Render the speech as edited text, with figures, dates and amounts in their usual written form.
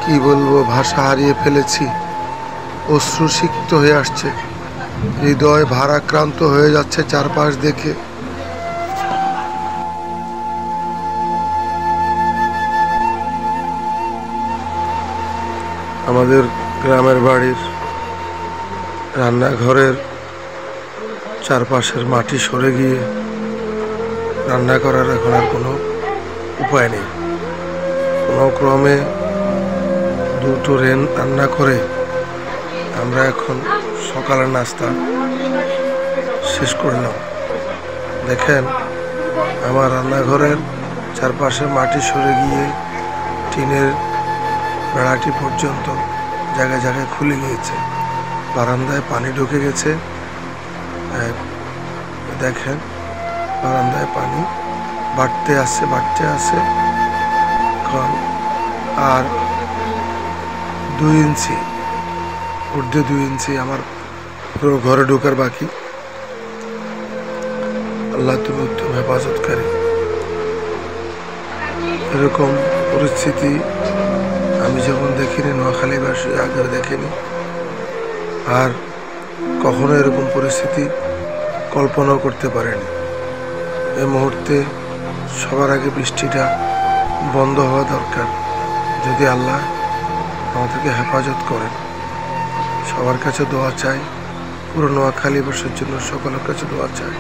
কি বলবো, ভাষা হারিয়ে ফেলেছি। অশ্রুসিক্ত হয়ে আসছে, হৃদয় ভারাক্রান্ত হয়ে যাচ্ছে চারপাশ দেখে। আমাদের গ্রামের বাড়ির রান্নাঘরের চারপাশের মাটি সরে গিয়ে রান্না করার এখন আর কোনো উপায় নেই। কোনো ক্রমে দুটো রান্না করে আমরা এখন সকালের নাস্তা শেষ করলাম। দেখেন, আমার রান্নাঘরের চারপাশে মাটি সরে গিয়ে টিনের বেড়াটি পর্যন্ত জায়গায় জায়গায় খুলে গিয়েছে। বারান্দায় পানি ঢুকে গেছে। দেখেন, বারান্দায় পানি বাড়তে আসে। এখন আর 2 ইঞ্চি, ঊর্ধ্বে 2 ইঞ্চি আমার পুরো ঘরে ঢোকার বাকি। আল্লাহ, তুমি উত্তম হেফাজতকারী। এরকম পরিস্থিতি আমি যখন দেখিনি, নোয়াখালীবাসী আগে দেখিনি, আর কখনো এরকম পরিস্থিতি কল্পনাও করতে পারেনি। এই মুহূর্তে সবার আগে বৃষ্টিটা বন্ধ হওয়া দরকার, যদি আল্লাহ আমাদেরকে হেফাজত করেন। সবার কাছে দোয়া চাই, পুরো নোয়াখালীবাসীর জন্য সকলের কাছে দোয়া চাই।